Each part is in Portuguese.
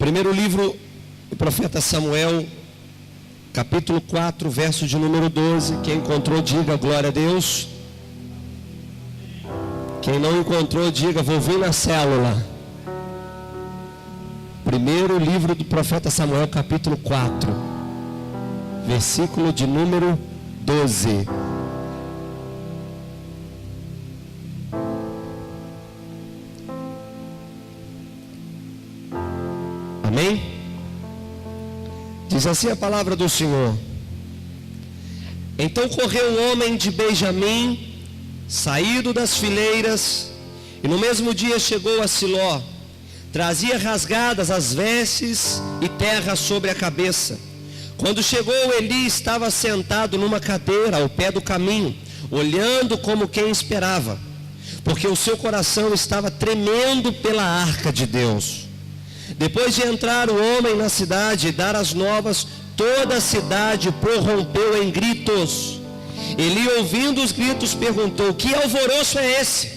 Primeiro livro do profeta Samuel, capítulo 4, verso de número 12. Quem encontrou, diga glória a Deus. Quem não encontrou, diga vou vir na célula. Primeiro livro do profeta Samuel, capítulo 4, versículo de número 12. Amém? Diz assim a palavra do Senhor. Então correu um homem de Benjamim, saído das fileiras, e no mesmo dia chegou a Siló. Trazia rasgadas as vestes e terra sobre a cabeça. Quando chegou, Eli estava sentado numa cadeira ao pé do caminho, olhando como quem esperava, porque o seu coração estava tremendo pela arca de Deus. Depois de entrar o homem na cidade e dar as novas, toda a cidade prorrompeu em gritos. Eli, ouvindo os gritos, perguntou: que alvoroço é esse?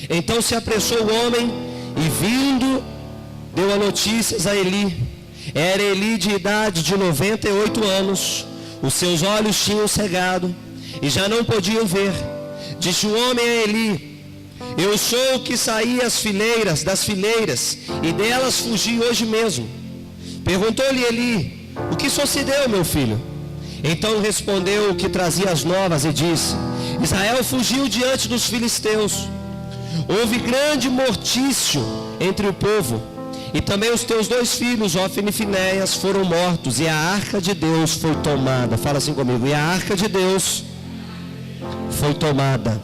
Então se apressou o homem e, vindo, deu a notícias a Eli. Era Eli de idade de 98 anos. Os seus olhos tinham cegado e já não podiam ver. Disse o homem a Eli: eu sou o que saí das fileiras, e delas fugi hoje mesmo. Perguntou-lhe Eli: o que sucedeu, meu filho? Então respondeu o que trazia as novas e disse: Israel fugiu diante dos filisteus. Houve grande mortício entre o povo, e também os teus 2 filhos, Ofni e Finéias, foram mortos, e a arca de Deus foi tomada. Fala assim comigo: e a arca de Deus foi tomada.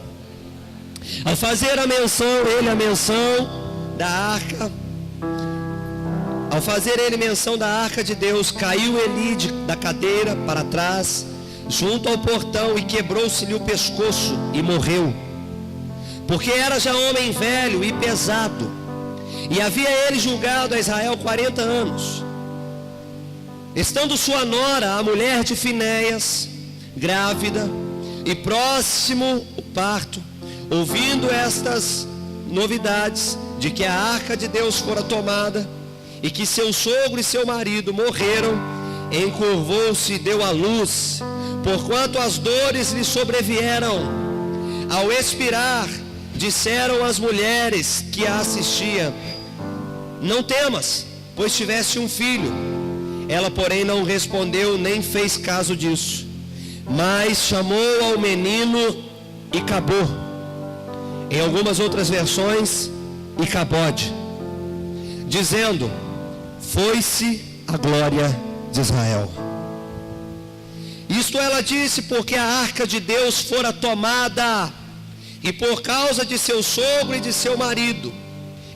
Ao fazer a menção da arca, ao fazer ele menção da arca de Deus, caiu Eli da cadeira para trás, junto ao portão, e quebrou-se-lhe o pescoço e morreu, porque era já homem velho e pesado, e havia ele julgado a Israel 40 anos. Estando sua nora, a mulher de Finéias, grávida, e próximo o parto, ouvindo estas novidades de que a arca de Deus fora tomada e que seu sogro e seu marido morreram, encurvou-se e deu à luz, porquanto as dores lhe sobrevieram. Ao expirar, disseram as mulheres que a assistiam: não temas, pois tiveste um filho. Ela, porém, não respondeu nem fez caso disso, mas chamou ao menino Icabô. Em algumas outras versões, Icabode, dizendo: foi-se a glória de Israel. Isto ela disse porque a arca de Deus fora tomada, e por causa de seu sogro e de seu marido.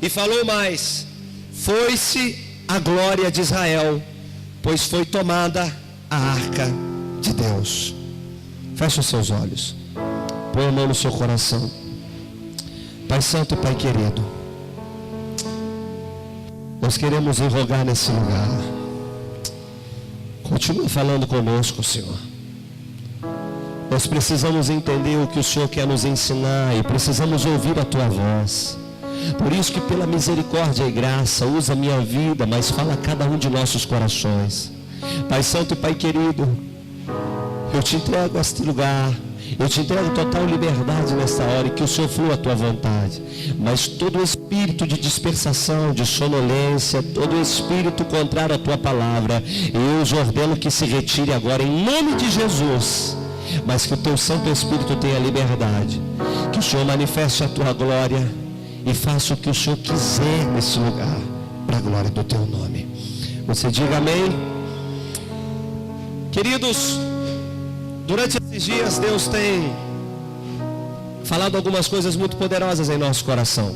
E falou mais: foi-se a glória de Israel, pois foi tomada a arca de Deus. Feche os seus olhos, põe a mão no seu coração. Pai Santo e Pai querido, nós queremos ir rogar nesse lugar. Continua falando conosco, Senhor. Nós precisamos entender o que o Senhor quer nos ensinar, e precisamos ouvir a Tua voz. Por isso que, pela misericórdia e graça, usa a minha vida, mas fala a cada um de nossos corações. Pai Santo e Pai querido, eu te entrego a este lugar. Eu te entrego total liberdade nesta hora, e que o Senhor flua a tua vontade. Mas todo espírito de dispersação, de sonolência, todo espírito contrário à tua palavra, eu os ordeno que se retire agora em nome de Jesus. Mas que o teu Santo Espírito tenha liberdade. Que o Senhor manifeste a tua glória e faça o que o Senhor quiser nesse lugar, para a glória do teu nome. Você diga amém. Queridos, durante esses dias Deus tem falado algumas coisas muito poderosas em nosso coração,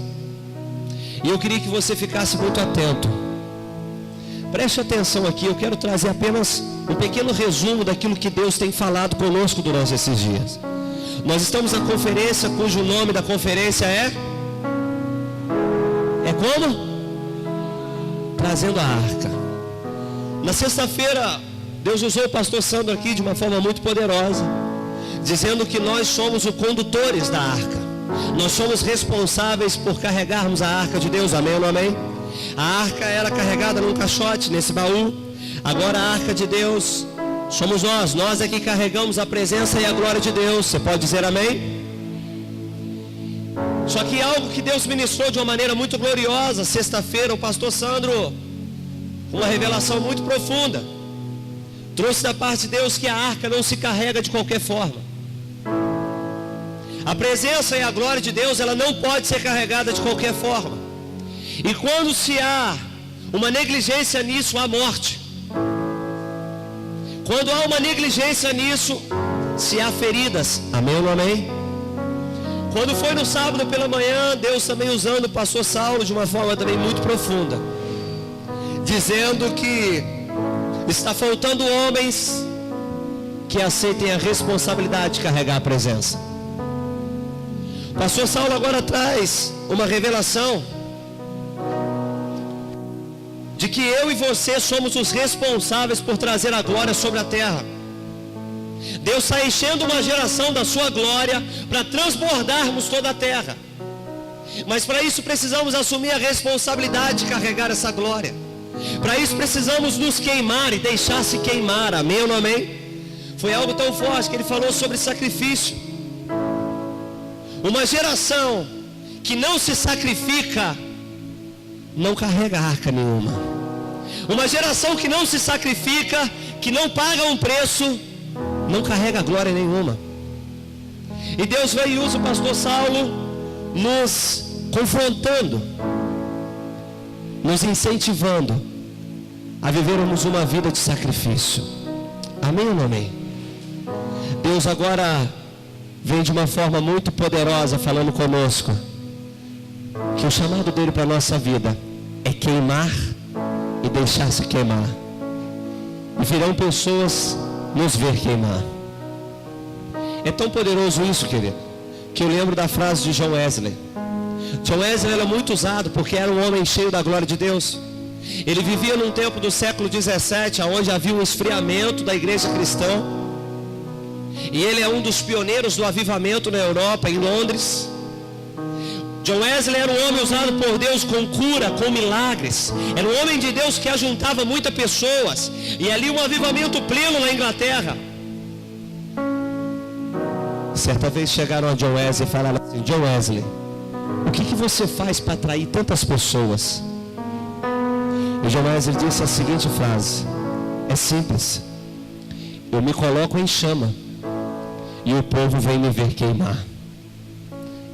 e eu queria que você ficasse muito atento. Preste atenção aqui, eu quero trazer apenas um pequeno resumo daquilo que Deus tem falado conosco durante esses dias. Nós estamos na conferência, cujo nome da conferência é como? Trazendo a arca. Na sexta-feira, Deus usou o pastor Sandro aqui de uma forma muito poderosa, dizendo que nós somos os condutores da arca. Nós somos responsáveis por carregarmos a arca de Deus, amém ou não amém? A arca era carregada num caixote, nesse baú. Agora a arca de Deus somos nós é que carregamos a presença e a glória de Deus. Você pode dizer amém? Só que algo que Deus ministrou de uma maneira muito gloriosa, sexta-feira, o pastor Sandro, uma revelação muito profunda, trouxe da parte de Deus que a arca não se carrega de qualquer forma. A presença e a glória de Deus, ela não pode ser carregada de qualquer forma. E quando se há uma negligência nisso, há morte. Quando há uma negligência nisso, se há feridas. Amém ou não amém? Quando foi no sábado pela manhã, Deus também usando o pastor Saulo de uma forma também muito profunda, dizendo que está faltando homens que aceitem a responsabilidade de carregar a presença. O pastor Saulo agora traz uma revelação de que eu e você somos os responsáveis por trazer a glória sobre a terra. Deus está enchendo uma geração da sua glória para transbordarmos toda a terra. Mas para isso precisamos assumir a responsabilidade de carregar essa glória. Para isso precisamos nos queimar e deixar se queimar. Amém ou não amém? Foi algo tão forte que ele falou sobre sacrifício. Uma geração que não se sacrifica não carrega arca nenhuma. Uma geração que não se sacrifica, que não paga um preço, não carrega glória nenhuma. E Deus veio e usa o pastor Saulo nos confrontando, nos incentivando a vivermos uma vida de sacrifício. Amém ou não amém? Deus agora vem de uma forma muito poderosa falando conosco que o chamado dele para a nossa vida é queimar e deixar-se queimar. E virão pessoas nos ver queimar. É tão poderoso isso, querido, que eu lembro da frase de John Wesley. John Wesley era muito usado porque era um homem cheio da glória de Deus. Ele vivia num tempo do século 17, onde havia um esfriamento da igreja cristã. E ele é um dos pioneiros do avivamento na Europa, em Londres. John Wesley era um homem usado por Deus com cura, com milagres. Era um homem de Deus que ajuntava muitas pessoas. E ali um avivamento pleno na Inglaterra. Certa vez chegaram a John Wesley e falaram assim: John Wesley, o que você faz para atrair tantas pessoas? E John Wesley disse a seguinte frase: é simples, eu me coloco em chama e o povo vem me ver queimar.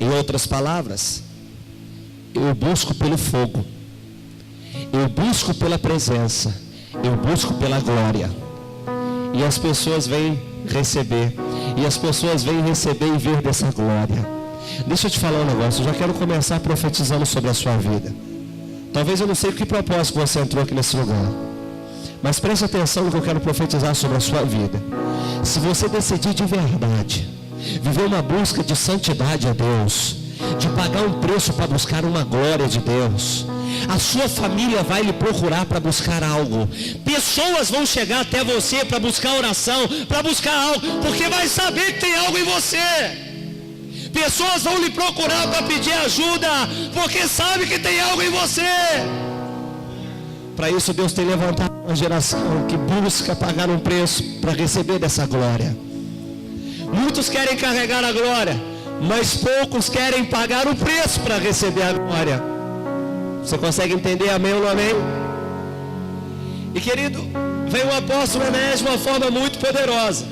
Em outras palavras, eu busco pelo fogo, eu busco pela presença, eu busco pela glória, e as pessoas vêm receber, e as pessoas vêm receber e ver dessa glória. Deixa eu te falar um negócio, eu já quero começar profetizando sobre a sua vida. Talvez eu não sei que propósito você entrou aqui nesse lugar, mas preste atenção no que eu quero profetizar sobre a sua vida. Se você decidir de verdade viver uma busca de santidade a Deus, de pagar um preço para buscar uma glória de Deus, a sua família vai lhe procurar para buscar algo. Pessoas vão chegar até você para buscar oração, para buscar algo, porque vai saber que tem algo em você. Pessoas vão lhe procurar para pedir ajuda, porque sabe que tem algo em você. Para isso Deus tem levantado uma geração que busca pagar um preço para receber dessa glória. Muitos querem carregar a glória, mas poucos querem pagar o preço para receber a glória. Você consegue entender? Amém ou não amém? E querido, vem o apóstolo Enéas de uma forma muito poderosa,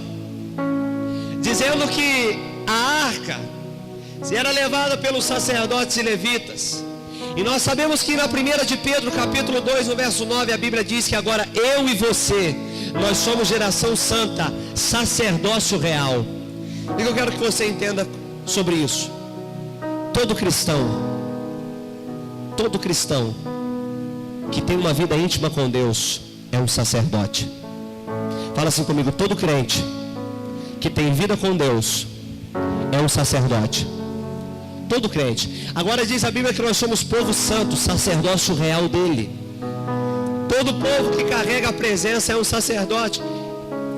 dizendo que a arca era levada pelos sacerdotes e levitas. E nós sabemos que na 1 de Pedro, capítulo 2, no verso 9, a Bíblia diz que agora eu e você, nós somos geração santa, sacerdócio real. E eu quero que você entenda sobre isso. Todo cristão que tem uma vida íntima com Deus é um sacerdote. Fala assim comigo: todo crente que tem vida com Deus é um sacerdote. Todo crente. Agora diz a Bíblia que nós somos povo santo, sacerdócio real dele. Todo povo que carrega a presença é um sacerdote.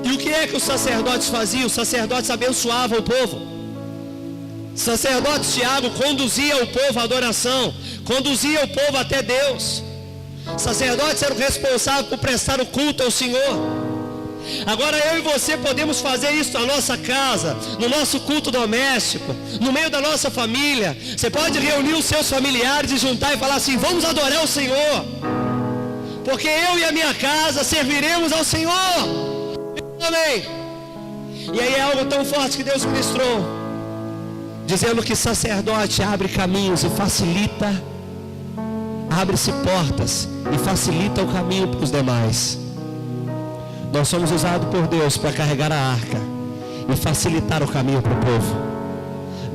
E o que é que os sacerdotes faziam? Os sacerdotes abençoavam o povo. Sacerdote Tiago conduzia o povo à adoração, conduzia o povo até Deus. Sacerdotes eram responsáveis por prestar o culto ao Senhor. Agora eu e você podemos fazer isso na nossa casa, no nosso culto doméstico, no meio da nossa família. Você pode reunir os seus familiares e juntar e falar assim: vamos adorar o Senhor, porque eu e a minha casa serviremos ao Senhor. Amém. E aí é algo tão forte que Deus ministrou, dizendo que sacerdote abre caminhos e facilita, abre-se portas e facilita o caminho para os demais. Nós somos usados por Deus para carregar a arca e facilitar o caminho para o povo.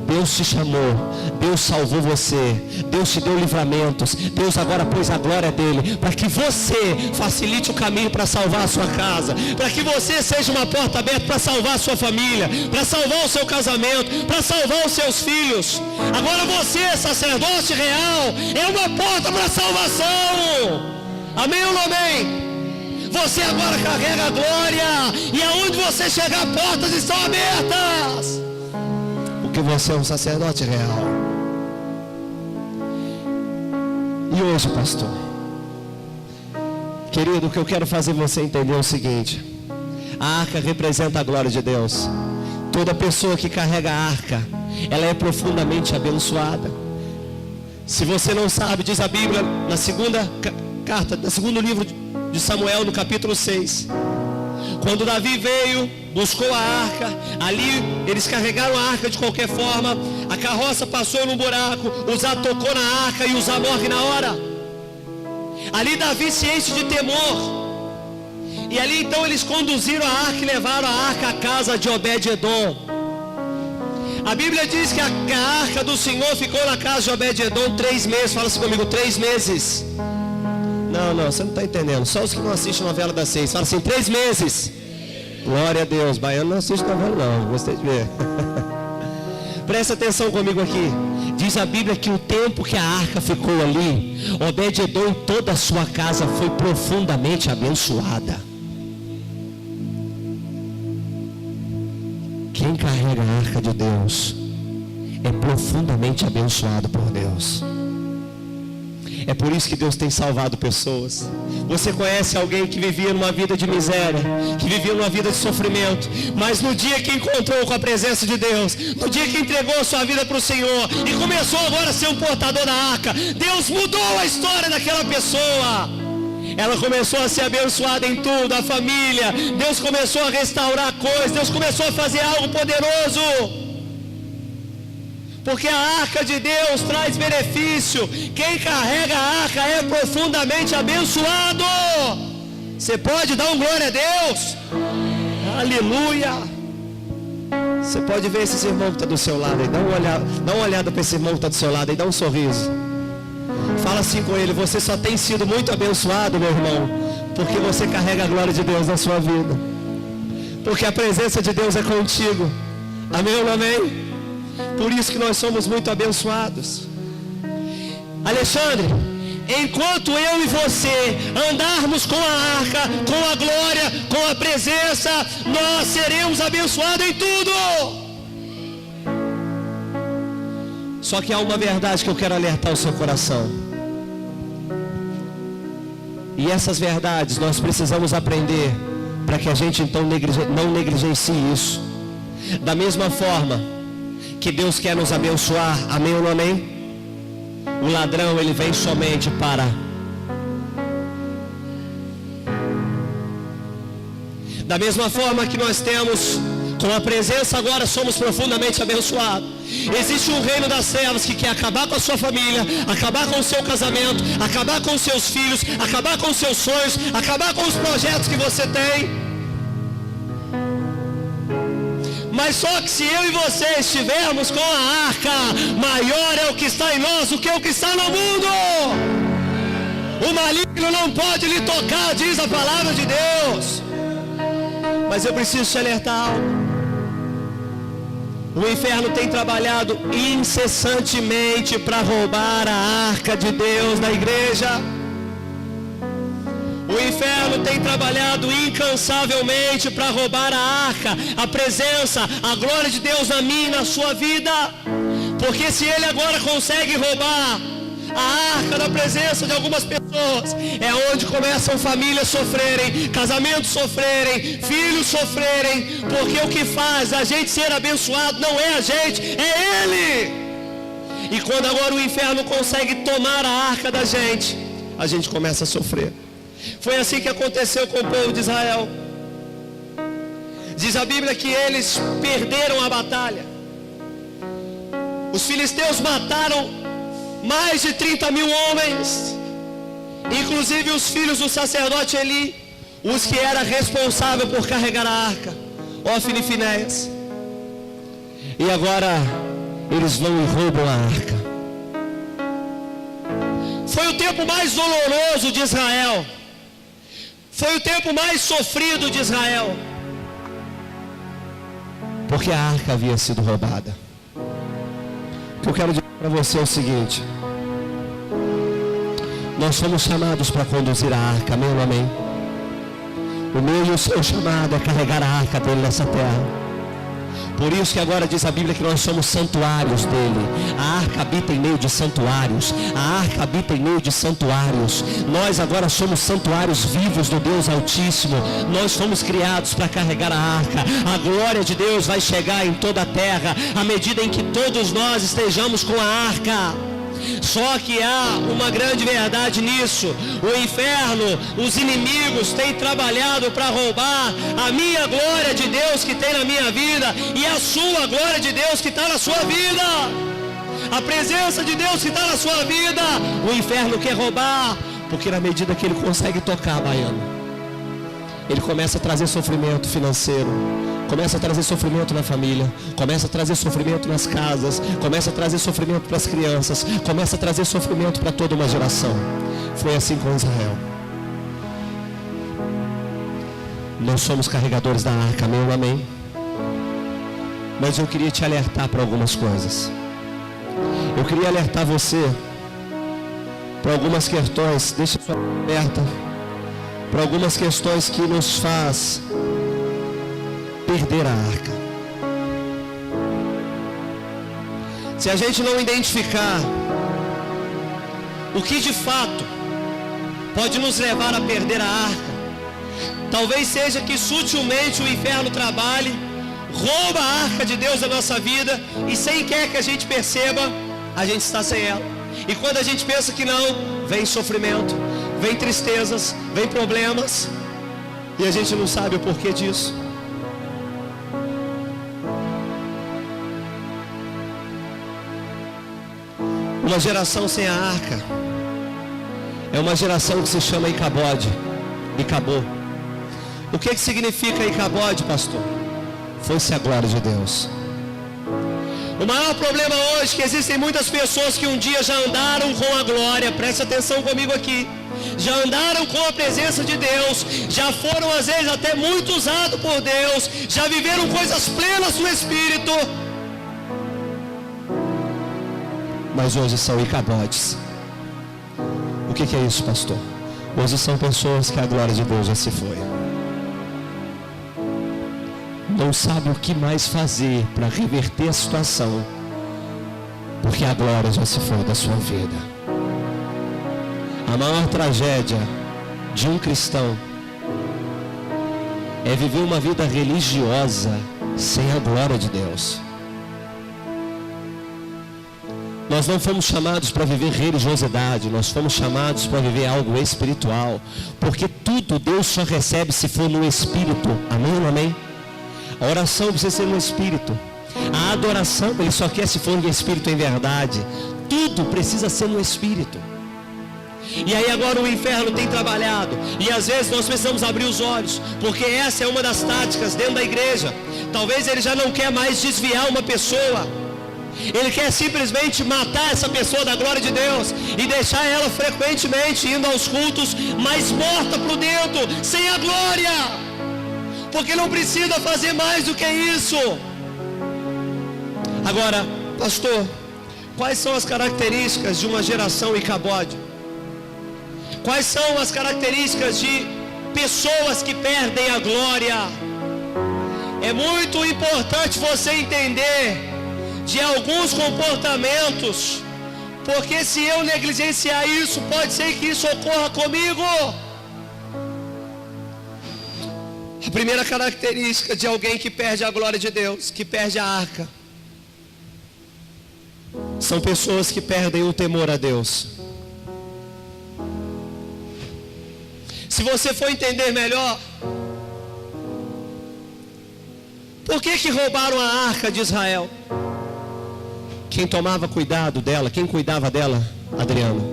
Deus te chamou, Deus salvou você, Deus te deu livramentos, Deus agora pôs a glória dele, para que você facilite o caminho para salvar a sua casa, para que você seja uma porta aberta para salvar a sua família, para salvar o seu casamento, para salvar os seus filhos. Agora você, sacerdote real, é uma porta para a salvação. Amém ou não amém? Você agora carrega a glória, e aonde você chegar, portas estão abertas, porque você é um sacerdote real. E hoje, pastor, querido, o que eu quero fazer você entender é o seguinte: a arca representa a glória de Deus. Toda pessoa que carrega a arca, ela é profundamente abençoada. Se você não sabe, diz a Bíblia na segunda carta, no segundo livro de Samuel, no capítulo 6, quando Davi veio, buscou a arca, ali eles carregaram a arca de qualquer forma, a carroça passou num buraco, Uzá tocou na arca e Uzá morre na hora. Ali Davi se enche de temor, e ali então eles conduziram a arca e levaram a arca à casa de Obed-edom. A Bíblia diz que a arca do Senhor ficou na casa de Obed-edom 3 meses. Fala assim comigo: 3 meses. Não, você não está entendendo. Só os que não assistem novela das 6. Fala assim: 3 meses. Glória a Deus. Baiano não assiste novela não. Gostei de ver. Presta atenção comigo aqui. Diz a Bíblia que o tempo que a arca ficou ali, Obed-edom e toda a sua casa foi profundamente abençoada. Quem carrega a arca de Deus é profundamente abençoado por Deus. É por isso que Deus tem salvado pessoas. Você conhece alguém que vivia numa vida de miséria, que vivia numa vida de sofrimento, mas no dia que encontrou com a presença de Deus, no dia que entregou a sua vida para o Senhor e começou agora a ser um portador da arca, Deus mudou a história daquela pessoa. Ela começou a ser abençoada em tudo, a família. Deus começou a restaurar coisas, Deus começou a fazer algo poderoso. Porque a arca de Deus traz benefício. Quem carrega a arca é profundamente abençoado. Você pode dar um glória a Deus? Aleluia. Você pode ver esse irmão que está do seu lado aí. Dá uma olhada para esse irmão que está do seu lado aí. Dá um sorriso. Fala assim com ele: você só tem sido muito abençoado, meu irmão, porque você carrega a glória de Deus na sua vida. Porque a presença de Deus é contigo. Amém ou não amém? Por isso que nós somos muito abençoados. Alexandre, enquanto eu e você andarmos com a arca, com a glória, com a presença, nós seremos abençoados em tudo. Só que há uma verdade que eu quero alertar o seu coração. E essas verdades nós precisamos aprender, para que a gente então não negligencie isso. Da mesma forma que Deus quer nos abençoar, amém ou não amém? O ladrão, ele vem somente para da mesma forma que nós temos com a presença, agora somos profundamente abençoados. Existe um reino das trevas que quer acabar com a sua família, acabar com o seu casamento, acabar com os seus filhos, acabar com os seus sonhos, acabar com os projetos que você tem. Mas só que se eu e você estivermos com a arca, maior é o que está em nós do que o que está no mundo. O maligno não pode lhe tocar, diz a palavra de Deus. Mas eu preciso te alertar algo. O inferno tem trabalhado incessantemente para roubar a arca de Deus na igreja. O inferno tem trabalhado incansavelmente para roubar a arca, a presença, a glória de Deus na minha e na sua vida. Porque se ele agora consegue roubar A arca da presença de algumas pessoas é onde começam famílias sofrerem, casamentos sofrerem, filhos sofrerem, porque o que faz a gente ser abençoado não é a gente, é Ele. E quando agora o inferno consegue tomar a arca da gente, a gente começa a sofrer. Foi assim que aconteceu com o povo de Israel. Diz a Bíblia que eles perderam a batalha. Os filisteus mataram mais de 30 mil homens, inclusive os filhos do sacerdote Eli, os que era responsável por carregar a arca, Ofni e Finéias. E agora eles vão e roubam a arca. Foi o tempo mais doloroso de Israel. Foi o tempo mais sofrido de Israel, porque a arca havia sido roubada. O que eu quero dizer para você é o seguinte: nós somos chamados para conduzir a arca, amém ou amém? O meu e o seu chamado é carregar a arca dele nessa terra. Por isso que agora diz a Bíblia que nós somos santuários dele. A arca habita em meio de santuários. A arca habita em meio de santuários. Nós agora somos santuários vivos do Deus Altíssimo. Nós fomos criados para carregar a arca. A glória de Deus vai chegar em toda a terra à medida em que todos nós estejamos com a arca. Só que há uma grande verdade nisso: o inferno, os inimigos têm trabalhado para roubar a minha glória de Deus que tem na minha vida e a sua glória de Deus que está na sua vida, a presença de Deus que está na sua vida. O inferno quer roubar, porque na medida que ele consegue tocar, baiano, ele começa a trazer sofrimento financeiro, começa a trazer sofrimento na família, começa a trazer sofrimento nas casas, começa a trazer sofrimento para as crianças, começa a trazer sofrimento para toda uma geração. Foi assim com Israel. Nós somos carregadores da arca, amém ou amém? Mas eu queria te alertar para algumas coisas. Eu queria alertar você para algumas questões, deixa a sua aberta, para algumas questões que nos faz perder a arca. Se a gente não identificar o que de fato pode nos levar a perder a arca, talvez seja que sutilmente o inferno trabalhe, rouba a arca de Deus da nossa vida e sem quer que a gente perceba, a gente está sem ela. E quando a gente pensa que não, vem sofrimento, vem tristezas, vem problemas, e a gente não sabe o porquê disso. Uma geração sem a arca é uma geração que se chama Icabode, Icabô. O que significa Icabode, pastor? Foi-se a glória de Deus. O maior problema hoje é que existem muitas pessoas que um dia já andaram com a glória, preste atenção comigo aqui, já andaram com a presença de Deus, já foram às vezes até muito usados por Deus, já viveram coisas plenas no Espírito, mas hoje são Icabodes. O que é isso, pastor? Hoje são pessoas que a glória de Deus já se foi. Não sabe o que mais fazer para reverter a situação, porque a glória já se foi da sua vida. A maior tragédia de um cristão é viver uma vida religiosa sem a glória de Deus. Nós não fomos chamados para viver religiosidade, nós fomos chamados para viver algo espiritual, porque tudo Deus só recebe se for no Espírito. Amém ou amém? A oração precisa ser no Espírito. A adoração Ele só quer se for no Espírito em verdade. Tudo precisa ser no Espírito. E aí agora o inferno tem trabalhado. E às vezes nós precisamos abrir os olhos, porque essa é uma das táticas dentro da igreja. Talvez ele já não quer mais desviar uma pessoa. Ele quer simplesmente matar essa pessoa da glória de Deus e deixar ela frequentemente indo aos cultos, mas morta por dentro, sem a glória. Porque não precisa fazer mais do que isso. Agora, pastor, quais são as características de uma geração Icabode? Quais são as características de pessoas que perdem a glória? É muito importante você entender de alguns comportamentos Porque se eu negligenciar isso, pode ser que isso ocorra comigo. A primeira característica de alguém que perde a glória de Deus, que perde a arca, são pessoas que perdem o temor a Deus. Se você for entender melhor, por que roubaram a arca de Israel? Quem tomava cuidado dela, quem cuidava dela, Adriano,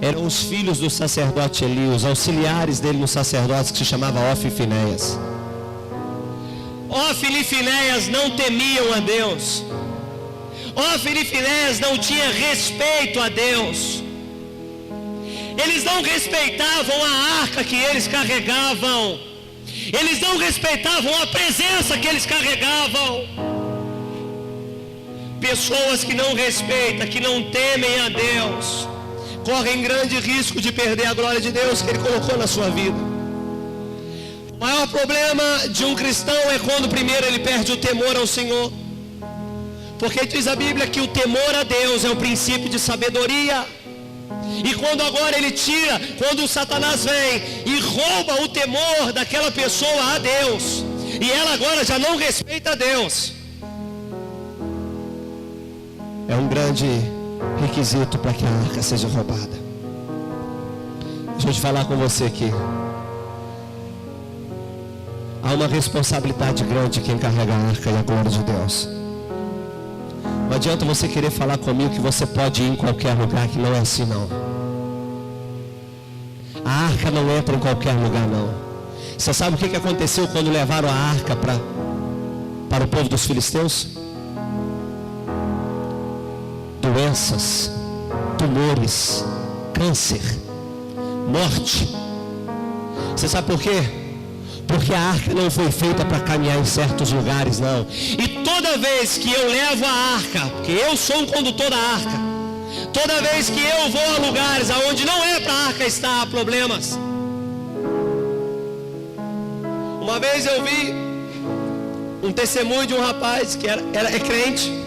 eram os filhos do sacerdote Eli, os auxiliares dele no sacerdócio, que se chamava Ofni e Finéias. Ofni e Finéias não temiam a Deus. Ofni e Finéias não tinham respeito a Deus. Eles não respeitavam a arca que eles carregavam. Eles não respeitavam a presença que eles carregavam. Pessoas que não respeitam, que não temem a Deus, correm grande risco de perder a glória de Deus que Ele colocou na sua vida. O maior problema de um cristão é quando primeiro ele perde o temor ao Senhor. Porque diz a Bíblia que o temor a Deus é o princípio de sabedoria. E quando agora ele tira, quando o Satanás vem e rouba o temor daquela pessoa a Deus, e ela agora já não respeita a Deus, é um grande requisito para que a arca seja roubada. Deixa eu te falar com você aqui. Há uma responsabilidade grande de quem carrega a arca e a glória de Deus. Não adianta você querer falar comigo que você pode ir em qualquer lugar, que não é assim não. A arca não entra em qualquer lugar não. Você sabe o que aconteceu quando levaram a arca para o povo dos filisteus? Doenças, tumores, câncer, morte. Você sabe por quê? Porque a arca não foi feita para caminhar em certos lugares, não. E toda vez que eu levo a arca, porque eu sou um condutor da arca, toda vez que eu vou a lugares onde não é para a arca estar, há problemas. Uma vez eu vi um testemunho de um rapaz que é crente.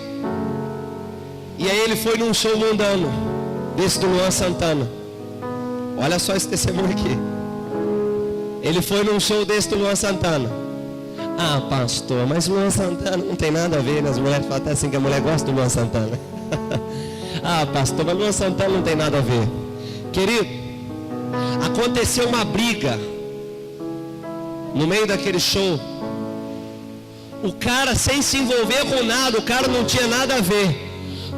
E aí ele foi num show mundano, desse do Luan Santana. Olha só esse testemunho aqui. Ele foi num show desse do Luan Santana. Ah, pastor, mas Luan Santana não tem nada a ver, né? As mulheres falam até assim que a mulher gosta do Luan Santana. Ah, pastor, mas Luan Santana não tem nada a ver. Querido, aconteceu uma briga no meio daquele show. O cara, sem se envolver com nada, o cara não tinha nada a ver,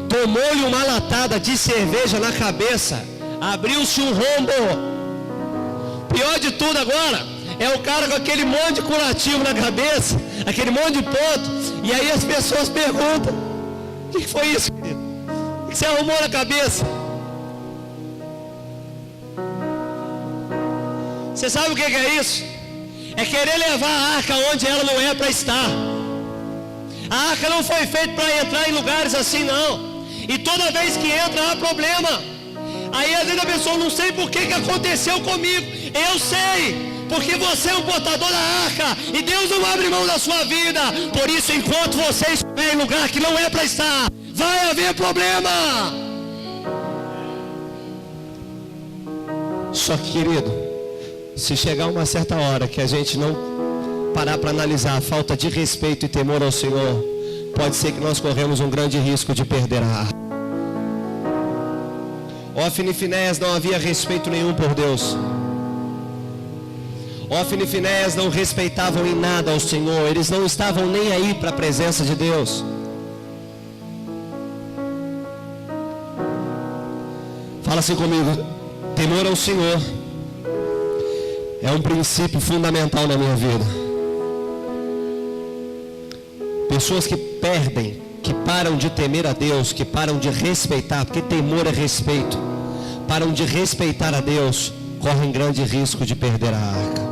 tomou-lhe uma latada de cerveja na cabeça, abriu-se um rombo. Pior de tudo agora, é o cara com aquele monte de curativo na cabeça, aquele monte de ponto, e aí as pessoas perguntam: o que foi isso, querido? O que você arrumou na cabeça? Você sabe o que é isso? É querer levar a arca onde ela não é para estar. A arca não foi feita para entrar em lugares assim, não. E toda vez que entra há problema. Aí às vezes a pessoa: não sei por que aconteceu comigo. Eu sei, porque você é um portador da arca, e Deus não abre mão da sua vida. Por isso, enquanto você estiver em lugar que não é para estar, vai haver problema. Só que, querido, se chegar uma certa hora que a gente não parar para analisar a falta de respeito e temor ao Senhor, pode ser que nós corremos um grande risco de perder a arca. Ofni e Finéias não havia respeito nenhum por Deus. Ofni e Finéias não respeitavam em nada ao Senhor. Eles não estavam nem aí para a presença de Deus. Fala assim comigo: temor ao Senhor é um princípio fundamental na minha vida. Pessoas que perdem, que param de temer a Deus, que param de respeitar, porque temor é respeito, param de respeitar a Deus, correm grande risco de perder a arca.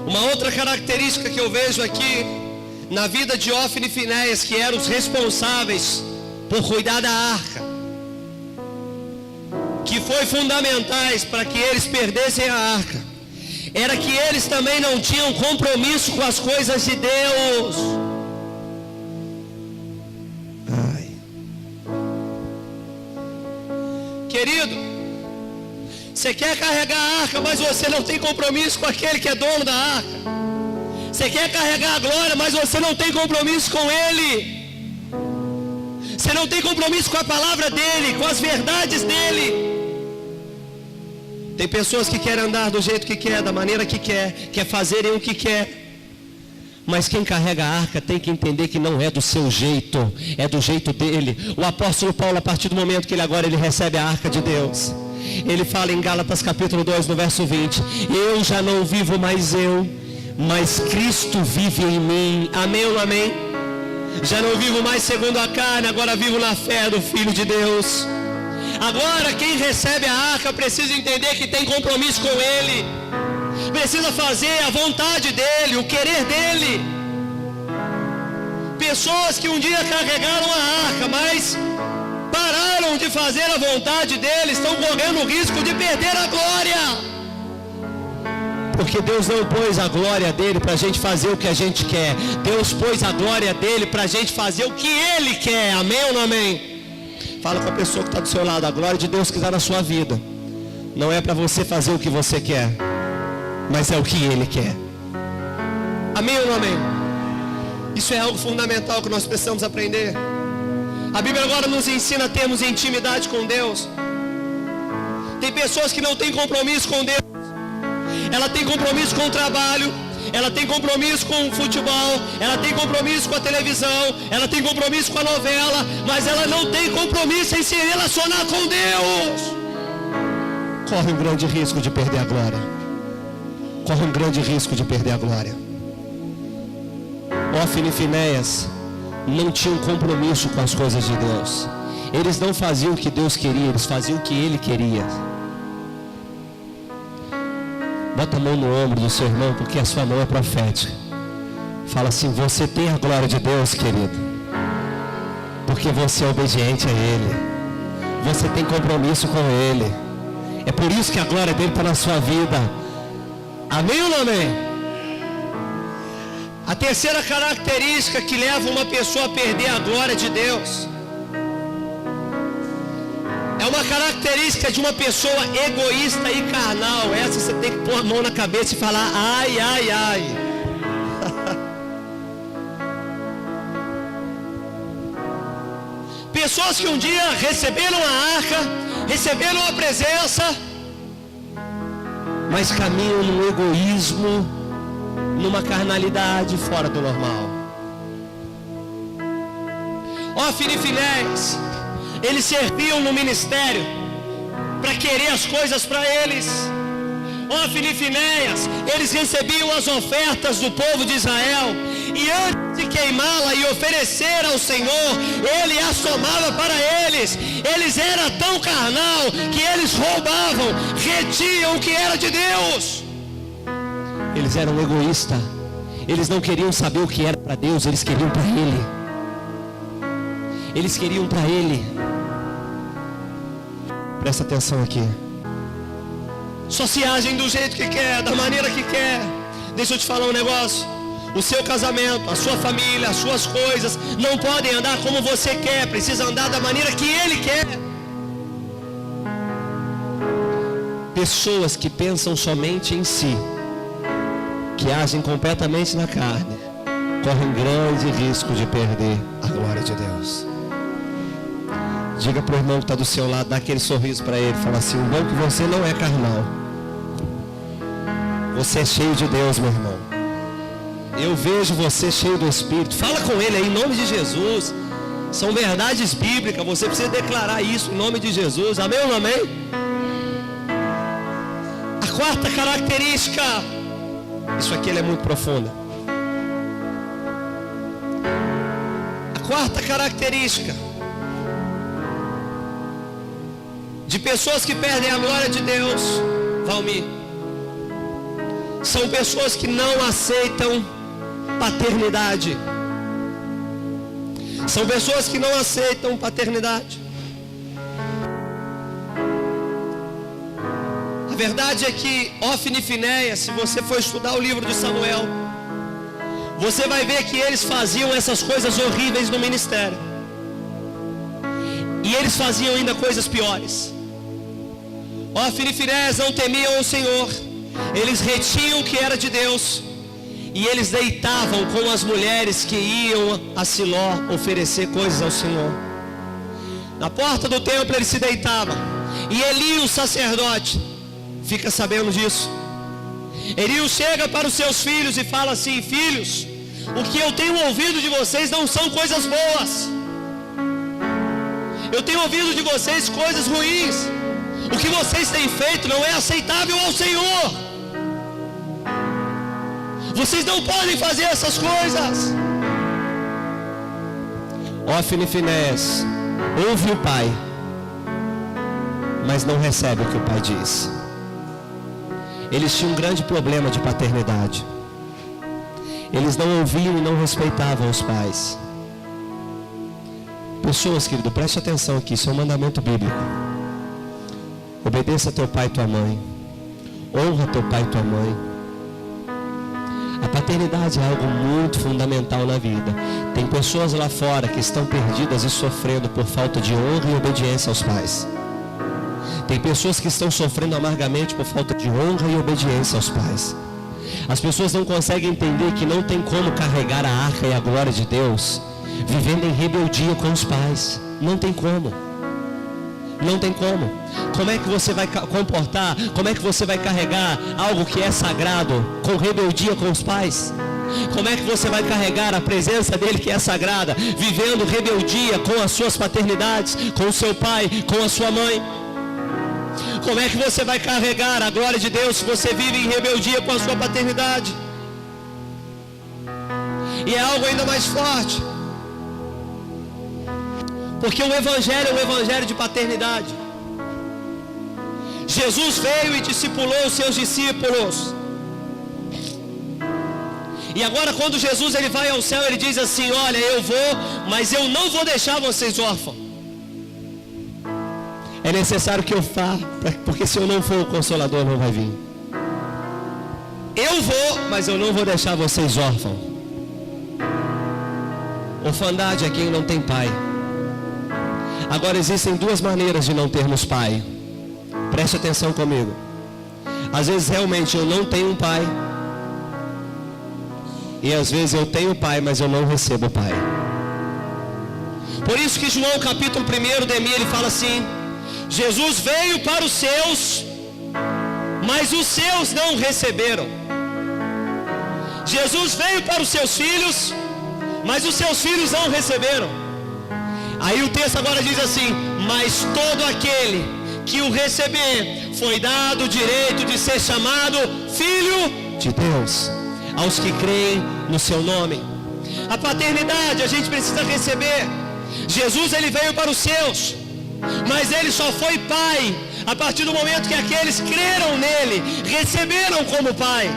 Uma outra característica que eu vejo aqui na vida de Ofni e Finéias, que eram os responsáveis por cuidar da arca, que foi fundamentais para que eles perdessem a arca, era que eles também não tinham compromisso com as coisas de Deus. querido? Você quer carregar a arca, mas você não tem compromisso com aquele que é dono da arca. Você quer carregar a glória, mas você não tem compromisso com Ele. Você não tem compromisso com a palavra dEle, com as verdades dEle. Tem pessoas que querem andar do jeito que quer, da maneira que quer fazerem o que quer. Mas quem carrega a arca tem que entender que não é do seu jeito, é do jeito dele. O apóstolo Paulo, a partir do momento que ele recebe a arca de Deus, ele fala em Gálatas capítulo 2, no verso 20: eu já não vivo mais eu, mas Cristo vive em mim. Amém ou não amém? Já não vivo mais segundo a carne, agora vivo na fé do Filho de Deus. Agora quem recebe a arca precisa entender que tem compromisso com Ele, precisa fazer a vontade dEle, o querer dEle. Pessoas que um dia carregaram a arca, mas pararam de fazer a vontade dEle, estão correndo o risco de perder a glória. Porque Deus não pôs a glória dEle para a gente fazer o que a gente quer. Deus pôs a glória dEle para a gente fazer o que Ele quer. Amém ou não amém? Fala com a pessoa que está do seu lado: a glória de Deus que está na sua vida não é para você fazer o que você quer, mas é o que Ele quer. Amém ou não amém? Isso é algo fundamental que nós precisamos aprender. A Bíblia agora nos ensina a termos intimidade com Deus. Tem pessoas que não têm compromisso com Deus. Ela tem compromisso com o trabalho, ela tem compromisso com o futebol, ela tem compromisso com a televisão, ela tem compromisso com a novela, mas ela não tem compromisso em se relacionar com Deus. Corre um grande risco de perder a glória. Corre um grande risco de perder a glória. Hófini e Finéias não tinham compromisso com as coisas de Deus. Eles não faziam o que Deus queria, eles faziam o que Ele queria. Bota a mão no ombro do seu irmão, porque a sua mão é profética. Fala assim: você tem a glória de Deus, querido, porque você é obediente a Ele. Você tem compromisso com Ele. É por isso que a glória dele está na sua vida. Amém ou não amém? A terceira característica que leva uma pessoa a perder a glória de Deus é uma característica de uma pessoa egoísta e carnal. Essa você tem que pôr a mão na cabeça e falar: ai, ai, ai. Pessoas que um dia receberam a arca, receberam a presença, mas caminham num egoísmo, numa carnalidade fora do normal. Hófini e Finéias, eles serviam no ministério para querer as coisas para eles. Hófini e Finéias, eles recebiam as ofertas do povo de Israel, e antes de queimá-la e oferecer ao Senhor, Ele as tomava para eles. Eles eram tão carnal que eles roubavam, retiam o que era de Deus. Eles eram egoístas. Eles não queriam saber o que era para Deus, eles queriam para Ele. Eles queriam para Ele. Presta atenção aqui. Só se agem do jeito que quer, da maneira que quer. Deixa eu te falar um negócio. O seu casamento, a sua família, as suas coisas não podem andar como você quer. Precisa andar da maneira que Ele quer. Pessoas que pensam somente em si, que agem completamente na carne, correm grande risco de perder a glória de Deus. Diga para o irmão que está do seu lado, dá aquele sorriso para ele, fala assim: o bom que você não é carnal, você é cheio de Deus, meu irmão. Eu vejo você cheio do Espírito. Fala com ele aí em nome de Jesus. São verdades bíblicas, você precisa declarar isso em nome de Jesus. Amém ou não amém? A quarta característica, isso aqui é muito profunda. A quarta característica de pessoas que perdem a glória de Deus, Valmir, são pessoas que não aceitam paternidade. São pessoas que não aceitam paternidade. A verdade é que Hófini e Finéias, se você for estudar o livro de Samuel, você vai ver que eles faziam essas coisas horríveis no ministério. E eles faziam ainda coisas piores. Ofni e Finéias não temiam o Senhor. Eles retinham o que era de Deus. E eles deitavam com as mulheres que iam a Siló oferecer coisas ao Senhor. Na porta do templo eles se deitavam. E Eli, o sacerdote, fica sabendo disso. Eli chega para os seus filhos e fala assim: filhos, o que eu tenho ouvido de vocês não são coisas boas. Eu tenho ouvido de vocês coisas ruins. O que vocês têm feito não é aceitável ao Senhor. Vocês não podem fazer essas coisas. Ofni e Finéias ouve o pai, mas não recebe o que o pai diz. Eles tinham um grande problema de paternidade. Eles não ouviam e não respeitavam os pais. Pessoas, querido, preste atenção aqui, isso é um mandamento bíblico. Obedeça a teu pai e tua mãe. Honra teu pai e tua mãe. A paternidade é algo muito fundamental na vida. Tem pessoas lá fora que estão perdidas e sofrendo por falta de honra e obediência aos pais. Tem pessoas que estão sofrendo amargamente por falta de honra e obediência aos pais. As pessoas não conseguem entender que não tem como carregar a arca e a glória de Deus vivendo em rebeldia com os pais. Não tem como. Não tem como. Como é que você vai comportar? Como é que você vai carregar algo que é sagrado com rebeldia com os pais? Como é que você vai carregar a presença dele que é sagrada, vivendo rebeldia com as suas paternidades, com o seu pai, com a sua mãe? Como é que você vai carregar a glória de Deus se você vive em rebeldia com a sua paternidade? E é algo ainda mais forte, porque o Evangelho é um Evangelho de paternidade. Jesus veio e discipulou os seus discípulos. E agora quando Jesus ele vai ao céu, ele diz assim: olha, eu vou, mas eu não vou deixar vocês órfãos. É necessário que eu vá, porque se eu não for, o Consolador não vai vir. Eu vou, mas eu não vou deixar vocês órfãos. Orfandade é quem não tem pai. Agora existem duas maneiras de não termos pai. Preste atenção comigo. Às vezes realmente eu não tenho um pai. E às vezes eu tenho pai, mas eu não recebo pai. Por isso que João capítulo 1 de mim, ele fala assim: Jesus veio para os seus, mas os seus não receberam. Jesus veio para os seus filhos, mas os seus filhos não receberam. Aí o texto agora diz assim: mas todo aquele que o receber, foi dado o direito de ser chamado Filho de Deus, aos que creem no seu nome. A paternidade a gente precisa receber. Jesus ele veio para os seus, mas ele só foi pai a partir do momento que aqueles creram nele, receberam como pai.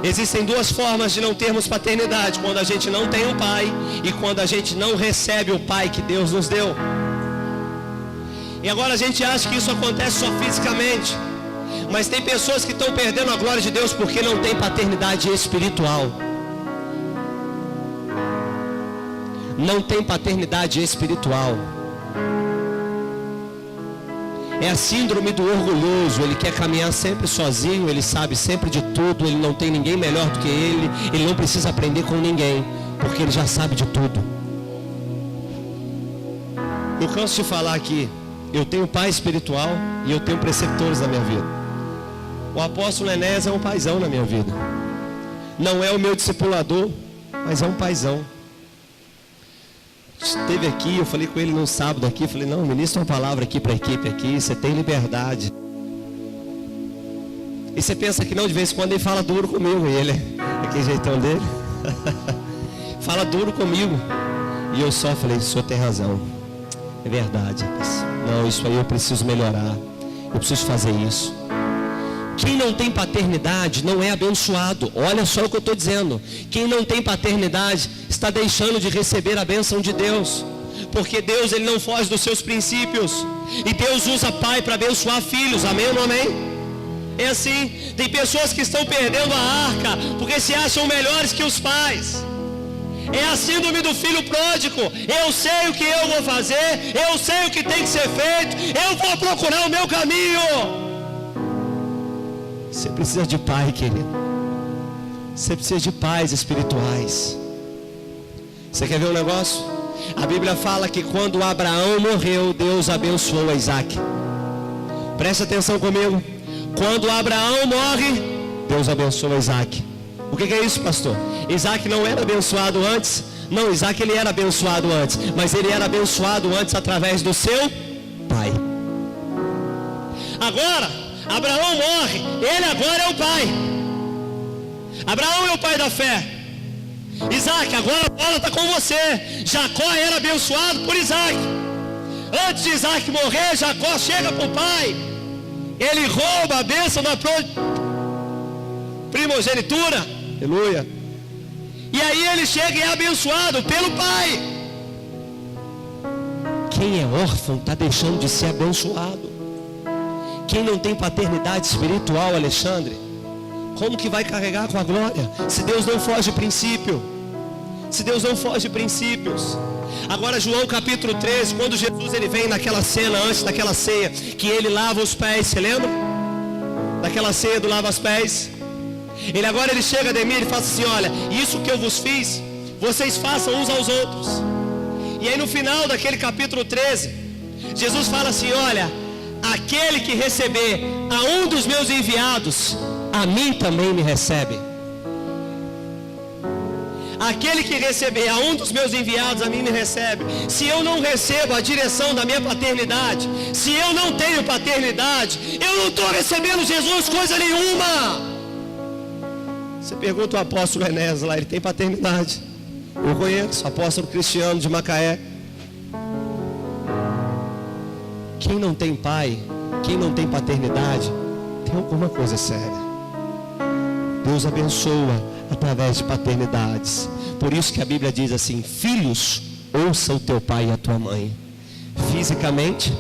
Existem duas formas de não termos paternidade: quando a gente não tem um pai e quando a gente não recebe o pai que Deus nos deu. E agora a gente acha que isso acontece só fisicamente, mas tem pessoas que estão perdendo a glória de Deus porque não tem paternidade espiritual. Não tem paternidade espiritual. É a síndrome do orgulhoso. Ele quer caminhar sempre sozinho, ele sabe sempre de tudo, ele não tem ninguém melhor do que ele não precisa aprender com ninguém, porque ele já sabe de tudo. Eu canso de falar aqui, eu tenho pai espiritual e eu tenho preceptores na minha vida. O apóstolo Enéas é um paizão na minha vida. Não é o meu discipulador, mas é um paizão. Esteve aqui, eu falei com ele no sábado aqui, falei: não, ministra uma palavra aqui para a equipe aqui, você tem liberdade. E você pensa que não, de vez em quando ele fala duro comigo, e ele, aquele jeitão dele, fala duro comigo. E eu só falei: o senhor tem razão, é verdade. Não, isso aí eu preciso melhorar, eu preciso fazer isso. Quem não tem paternidade não é abençoado. Olha só o que eu estou dizendo. Quem não tem paternidade está deixando de receber a bênção de Deus, porque Deus ele não foge dos seus princípios, e Deus usa pai para abençoar filhos. Amém ou não amém? É assim. Tem pessoas que estão perdendo a arca porque se acham melhores que os pais. É a síndrome do filho pródigo. Eu sei o que eu vou fazer, eu sei o que tem que ser feito, eu vou procurar o meu caminho. Você precisa de pai, querido. Você precisa de pais espirituais. Você quer ver um negócio? A Bíblia fala que quando Abraão morreu, Deus abençoou a Isaac. Presta atenção comigo. Quando Abraão morre, Deus abençoa Isaac. O que é isso, pastor? Isaac não era abençoado antes? Não, Isaac ele era abençoado antes, mas ele era abençoado antes através do seu pai. Agora, Abraão morre, ele agora é o pai. Abraão é o pai da fé. Isaac, agora a bola está com você. Jacó era abençoado por Isaac. Antes de Isaac morrer, Jacó chega para o pai. Ele rouba a bênção da primogenitura. Aleluia. E aí ele chega e é abençoado pelo pai. Quem é órfão está deixando de ser abençoado. Quem não tem paternidade espiritual, Alexandre, como que vai carregar com a glória? Se Deus não foge de princípio. Se Deus não foge de princípios. Agora João capítulo 13, quando Jesus ele vem naquela cena, antes daquela ceia, que ele lava os pés, você lembra? Daquela ceia do lava os pés. Ele chega a Demir e fala assim, olha, isso que eu vos fiz, vocês façam uns aos outros. E aí no final daquele capítulo 13, Jesus fala assim, olha, aquele que receber a um dos meus enviados, a mim também me recebe. Aquele que receber a um dos meus enviados, a mim me recebe. Se eu não recebo a direção da minha paternidade, se eu não tenho paternidade, eu não estou recebendo Jesus coisa nenhuma. Você pergunta o apóstolo Enéas lá, ele tem paternidade. Eu conheço, apóstolo Cristiano de Macaé. Quem não tem pai, quem não tem paternidade, tem alguma coisa séria. Deus abençoa através de paternidades. Por isso que a Bíblia diz assim, filhos, ouça o teu pai e a tua mãe. Fisicamente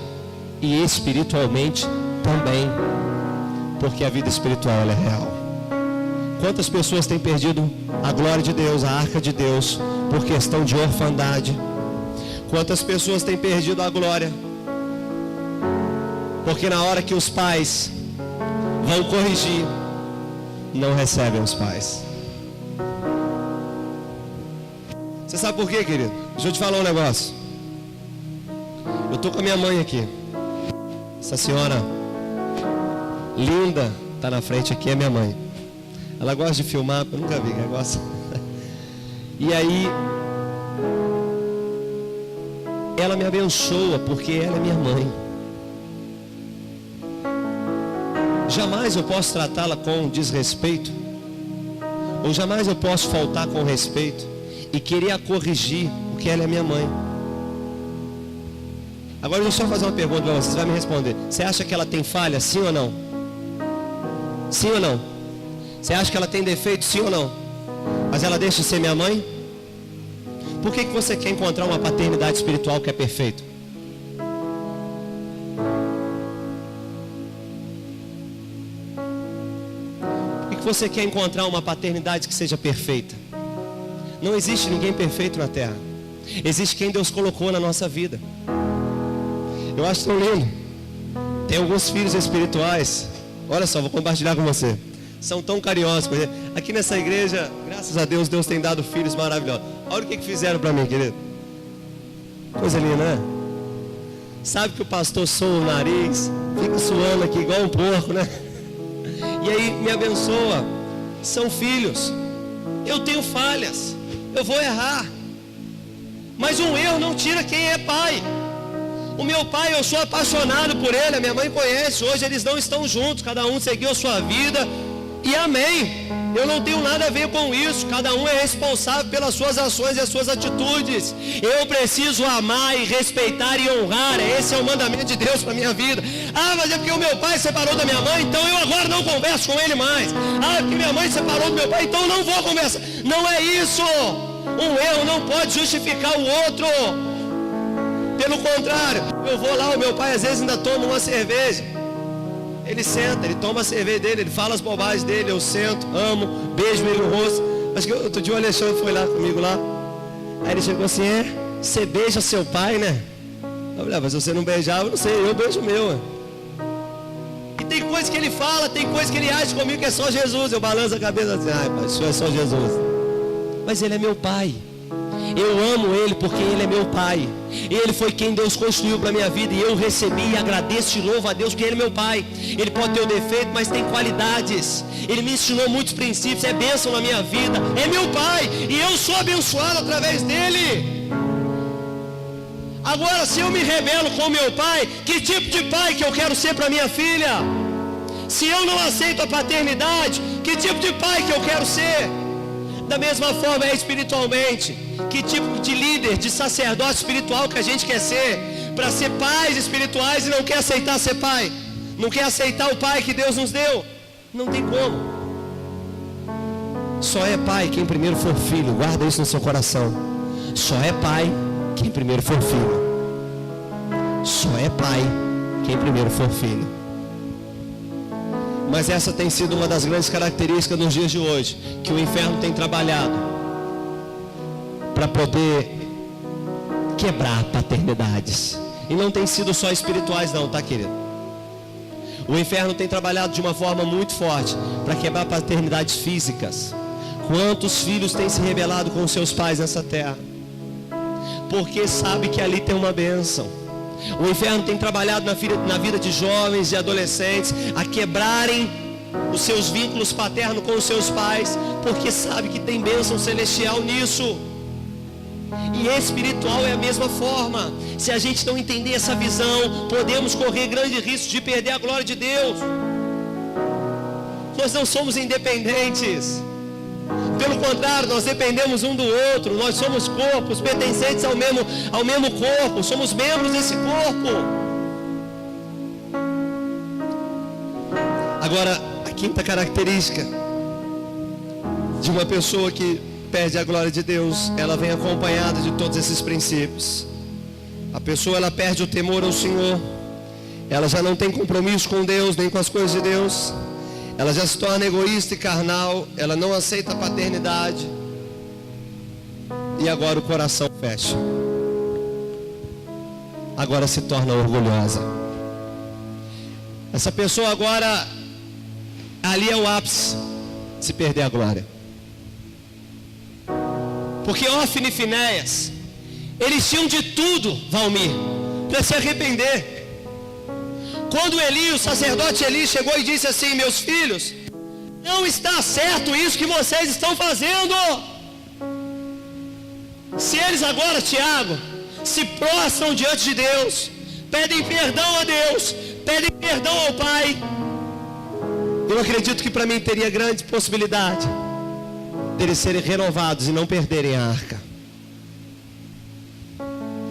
e espiritualmente também. Porque a vida espiritual ela é real. Quantas pessoas têm perdido a glória de Deus, a arca de Deus, por questão de orfandade? Quantas pessoas têm perdido a glória? Porque na hora que os pais vão corrigir, não recebem os pais. Você sabe por quê, querido? Deixa eu te falar um negócio. Eu estou com a minha mãe aqui. Essa senhora linda está na frente aqui, é minha mãe. Ela gosta de filmar, eu nunca vi, ela gosta. E aí, ela me abençoa porque ela é minha mãe. Jamais eu posso tratá-la com desrespeito, ou jamais eu posso faltar com respeito e querer a corrigir, porque ela é minha mãe. Agora deixa eu fazer uma pergunta para você, você vai me responder. Você acha que ela tem falha, sim ou não? Sim ou não? Você acha que ela tem defeito, sim ou não? Mas ela deixa de ser minha mãe? Por que você quer encontrar uma paternidade espiritual que é perfeita? Por que você quer encontrar uma paternidade que seja perfeita? Não existe ninguém perfeito na terra. Existe quem Deus colocou na nossa vida. Eu acho tão lindo. Tem alguns filhos espirituais. Olha só, vou compartilhar com você. São tão carinhosos. Aqui nessa igreja, graças a Deus, Deus tem dado filhos maravilhosos. Olha o que fizeram para mim, querido. Coisa linda, né? Sabe que o pastor soa o nariz, fica suando aqui igual um porco, né? E aí me abençoa. São filhos. Eu tenho falhas. Eu vou errar. Mas um erro não tira quem é pai. O meu pai, eu sou apaixonado por ele. A minha mãe conhece. Hoje eles não estão juntos. Cada um seguiu a sua vida. E amém. Eu não tenho nada a ver com isso. Cada um é responsável pelas suas ações e as suas atitudes. Eu preciso amar e respeitar e honrar. Esse é o mandamento de Deus para a minha vida. Ah, mas é porque o meu pai separou da minha mãe, então eu agora não converso com ele mais. Ah, porque minha mãe separou do meu pai, então não vou conversar. Não é isso. Um erro não pode justificar o outro. Pelo contrário, eu vou lá, o meu pai às vezes ainda toma uma cerveja. Ele senta, ele toma a cerveja dele, ele fala as bobagens dele, eu sento, amo, beijo ele no rosto. Acho que outro dia o Alexandre foi lá comigo lá. Aí ele chegou assim, você beija seu pai, né? Eu falei, mas se você não beijar, eu não sei, eu beijo o meu. E tem coisa que ele fala, tem coisa que ele acha comigo que é só Jesus. Eu balanço a cabeça assim, ai pai, isso é só Jesus. Mas ele é meu pai. Eu amo ele porque ele é meu pai. Ele foi quem Deus construiu para a minha vida. E eu recebi e agradeço e louvo a Deus porque ele é meu pai. Ele pode ter o defeito, mas tem qualidades. Ele me ensinou muitos princípios, é bênção na minha vida. É meu pai e eu sou abençoado através dele. Agora, se eu me rebelo com meu pai, que tipo de pai que eu quero ser para minha filha? Se eu não aceito a paternidade, que tipo de pai que eu quero ser? Da mesma forma é espiritualmente. Que tipo de líder, de sacerdote espiritual que a gente quer ser? Para ser pais espirituais e não quer aceitar ser pai? Não quer aceitar o pai que Deus nos deu? Não tem como. Só é pai quem primeiro for filho. Guarda isso no seu coração. Só é pai quem primeiro for filho. Só é pai quem primeiro for filho. Mas essa tem sido uma das grandes características nos dias de hoje, que o inferno tem trabalhado para poder quebrar paternidades. E não tem sido só espirituais não, tá, querido? O inferno tem trabalhado de uma forma muito forte para quebrar paternidades físicas. Quantos filhos têm se rebelado com seus pais nessa terra? Porque sabe que ali tem uma bênção. O inferno tem trabalhado na vida de jovens e adolescentes a quebrarem os seus vínculos paternos com os seus pais, porque sabe que tem bênção celestial nisso. E espiritual é a mesma forma. Se a gente não entender essa visão, podemos correr grande risco de perder a glória de Deus. Nós não somos independentes. Pelo contrário, nós dependemos um do outro. Nós somos corpos pertencentes ao mesmo corpo. Somos membros desse corpo. Agora, a quinta característica de uma pessoa que perde a glória de Deus, ela vem acompanhada de todos esses princípios. A pessoa, ela perde o temor ao Senhor. Ela já não tem compromisso com Deus, nem com as coisas de Deus. Ela já se torna egoísta e carnal. Ela não aceita a paternidade. E agora o coração fecha. Agora se torna orgulhosa. Essa pessoa agora, ali é o ápice de se perder a glória. Porque Ófine e Finéias, eles tinham de tudo, Valmir, para se arrepender. Quando Eli, o sacerdote Eli, chegou e disse assim: meus filhos, não está certo isso que vocês estão fazendo. Se eles agora, Tiago, se prostram diante de Deus, pedem perdão a Deus, pedem perdão ao Pai, eu acredito que para mim teria grande possibilidade deles serem renovados e não perderem a arca.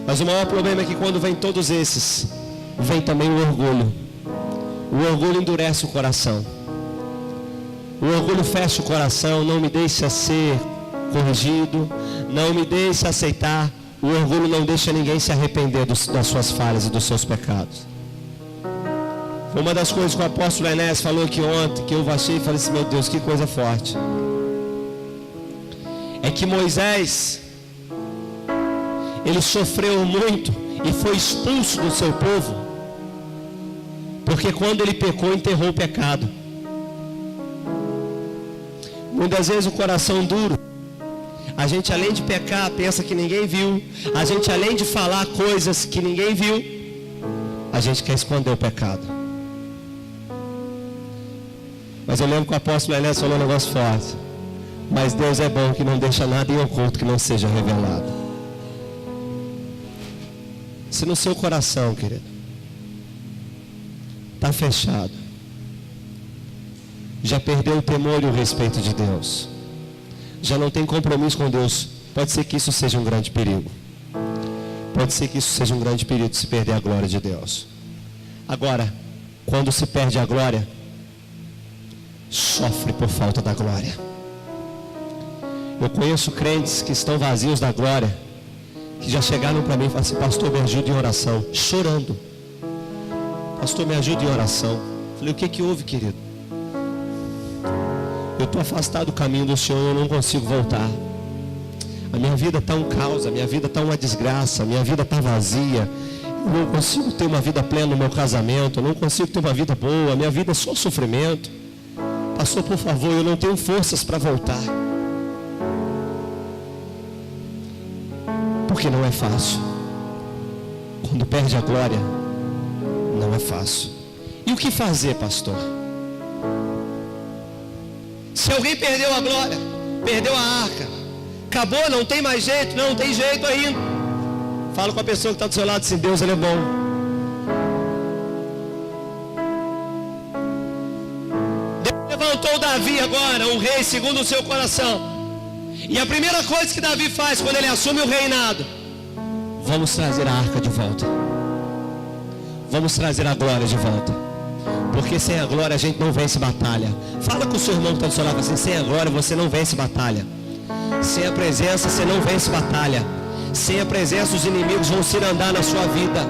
Mas o maior problema é que quando vem todos esses, vem também o orgulho. O orgulho endurece o coração. O orgulho fecha o coração, não me deixa ser corrigido, não me deixa aceitar. O orgulho não deixa ninguém se arrepender das suas falhas e dos seus pecados. Uma das coisas que o apóstolo Enéas falou aqui ontem, que eu achei e falei assim: meu Deus, que coisa forte. É que Moisés, ele sofreu muito e foi expulso do seu povo, porque quando ele pecou, enterrou o pecado. Muitas vezes o coração duro, a gente além de pecar, pensa que ninguém viu. A gente além de falar coisas que ninguém viu, a gente quer esconder o pecado. Mas eu lembro que o apóstolo Enéas falou um negócio forte: mas Deus é bom, que não deixa nada em oculto que não seja revelado. Se no seu coração, querido, está fechado, já perdeu o temor e o respeito de Deus, já não tem compromisso com Deus, pode ser que isso seja um grande perigo. Pode ser que isso seja um grande perigo de se perder a glória de Deus. Agora, quando se perde a glória, sofre por falta da glória. Eu conheço crentes que estão vazios da glória, que já chegaram para mim e falaram assim: pastor, me ajude em oração, chorando. Pastor, me ajude em oração. Falei: o que houve, querido? Eu estou afastado do caminho do Senhor e eu não consigo voltar. A minha vida está um caos, a minha vida está uma desgraça, a minha vida está vazia. Eu não consigo ter uma vida plena no meu casamento, eu não consigo ter uma vida boa, a minha vida é só sofrimento. Pastor, por favor, eu não tenho forças para voltar. Porque não é fácil. Quando perde a glória, não é fácil. E o que fazer, pastor? Se alguém perdeu a glória, perdeu a arca, acabou, não tem mais jeito, não tem jeito ainda. Fala com a pessoa que está do seu lado, assim, Deus, Ele é bom. Deus levantou Davi agora, um rei segundo o seu coração. E a primeira coisa que Davi faz quando ele assume o reinado: vamos trazer a arca de volta. Vamos trazer a glória de volta. Porque sem a glória a gente não vence batalha. Fala com o seu irmão que está do seu lado assim: sem a glória você não vence batalha. Sem a presença você não vence batalha. Sem a presença os inimigos vão se andar na sua vida.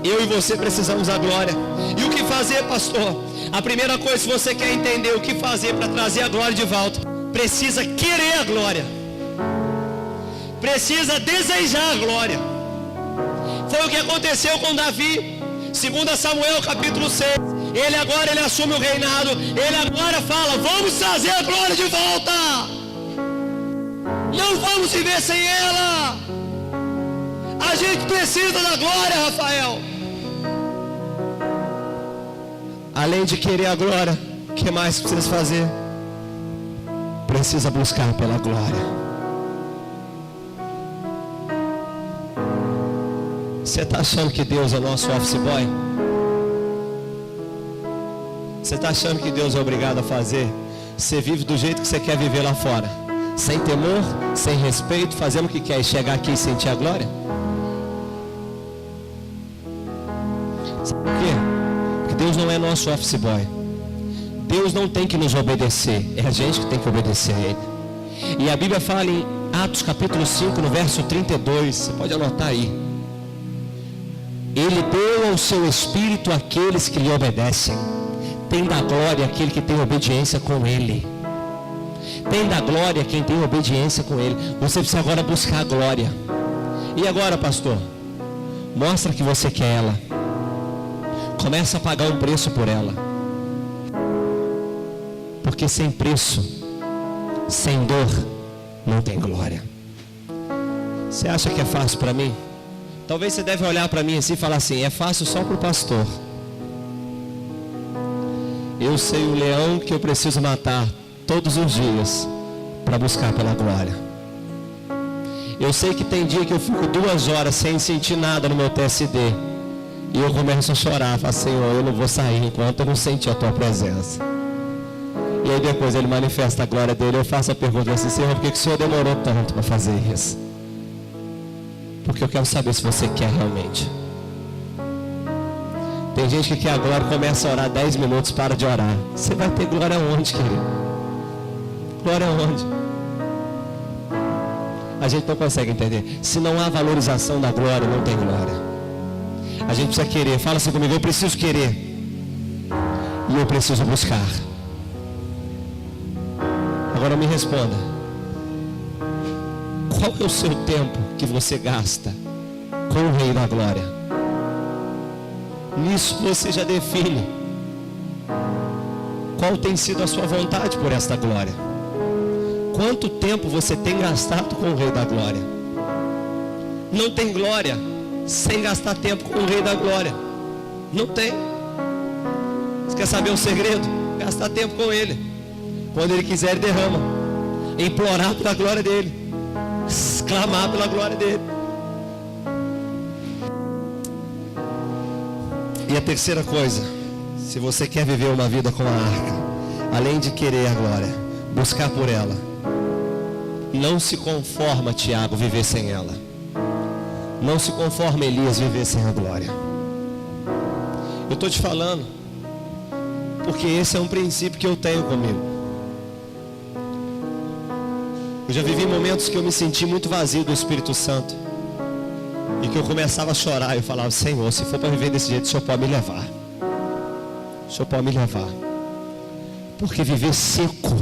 Eu e você precisamos da glória. E o que fazer, pastor? A primeira coisa, se você quer entender o que fazer para trazer a glória de volta, precisa querer a glória. Precisa desejar a glória. Foi o que aconteceu com Davi. 2 Samuel capítulo 6. Ele assume o reinado. Ele agora fala: vamos trazer a glória de volta. Não vamos viver sem ela. A gente precisa da glória, Rafael. Além de querer a glória, o que mais precisa fazer? Precisa buscar pela glória. Você está achando que Deus é nosso office boy? Você está achando que Deus é obrigado a fazer? Você vive do jeito que você quer viver lá fora, sem temor, sem respeito, fazendo o que quer e chegar aqui e sentir a glória? Sabe por quê? Porque Deus não é nosso office boy. Deus não tem que nos obedecer, é a gente que tem que obedecer a Ele. E a Bíblia fala em Atos capítulo 5, no verso 32, você pode anotar aí: Ele deu ao seu Espírito àqueles que lhe obedecem. Tem da glória aquele que tem obediência com Ele. Tem da glória quem tem obediência com Ele. Você precisa agora buscar a glória. E agora, pastor? Mostra que você quer ela. Começa a pagar um preço por ela. Porque sem preço, sem dor, não tem glória. Você acha que é fácil para mim? Talvez você deve olhar para mim assim e falar assim: é fácil só para o pastor. Eu sei o leão que eu preciso matar todos os dias para buscar pela glória. Eu sei que tem dia que eu fico 2 horas sem sentir nada no meu TSD. E eu começo a chorar, falo: Senhor, eu não vou sair enquanto eu não sentir a tua presença. E aí depois ele manifesta a glória dele. Eu faço a pergunta assim: Senhor, por que o Senhor demorou tanto para fazer isso? Porque eu quero saber se você quer realmente. Tem gente que quer a glória, começa a orar 10 minutos, para de orar. Você vai ter glória onde, querido? Glória onde? A gente não consegue entender. Se não há valorização da glória, não tem glória. A gente precisa querer. Fala assim comigo: eu preciso querer. E eu preciso buscar. Agora me responda: qual é o seu tempo que você gasta com o Rei da Glória? Nisso você já define qual tem sido a sua vontade por esta glória. Quanto tempo você tem gastado com o Rei da Glória? Não tem glória sem gastar tempo com o Rei da Glória. Não tem. Você quer saber o segredo? Gastar tempo com Ele. Quando Ele quiser, Ele derrama. Implorar pela glória dEle. Clamar pela glória dEle. E a terceira coisa: se você quer viver uma vida com a arca, além de querer a glória, buscar por ela, não se conforma, Tiago, viver sem ela. Não se conforma, Elias, viver sem a glória. Eu estou te falando porque esse é um princípio que eu tenho comigo. Eu já vivi momentos que eu me senti muito vazio do Espírito Santo. E que eu começava a chorar. Eu falava: Senhor, se for para viver desse jeito, o Senhor pode me levar. O Senhor pode me levar. Porque viver seco.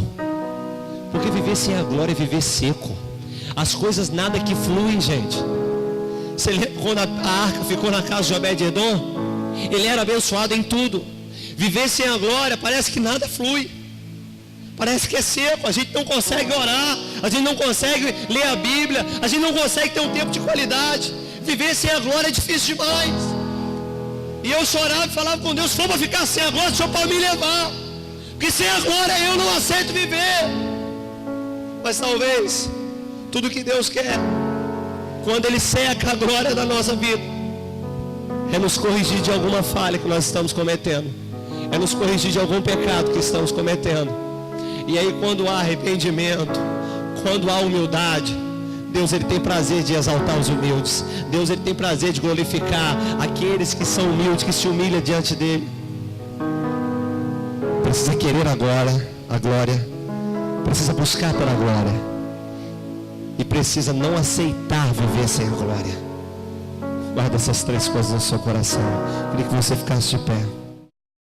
Porque viver sem a glória é viver seco. as coisas nada que fluem, gente. Você lembra quando a arca ficou na casa de Obed-edom? Ele era abençoado em tudo. Viver sem a glória parece que nada flui. Parece que é seco, a gente não consegue orar, a gente não consegue ler a Bíblia, a gente não consegue ter um tempo de qualidade. Viver sem a glória é difícil demais. E eu chorava e falava com Deus: se for para ficar sem a glória, o Senhor pode me levar, porque sem a glória eu não aceito viver. Mas talvez tudo que Deus quer, quando Ele seca a glória da nossa vida, é nos corrigir de alguma falha que nós estamos cometendo, é nos corrigir de algum pecado que estamos cometendo. E aí, quando há arrependimento, quando há humildade, Deus, Ele tem prazer de exaltar os humildes. Deus, Ele tem prazer de glorificar aqueles que são humildes, que se humilham diante dEle. Precisa querer agora a glória, precisa buscar pela glória, e precisa não aceitar viver sem a glória. Guarda essas três coisas no seu coração. Queria que você ficasse de pé.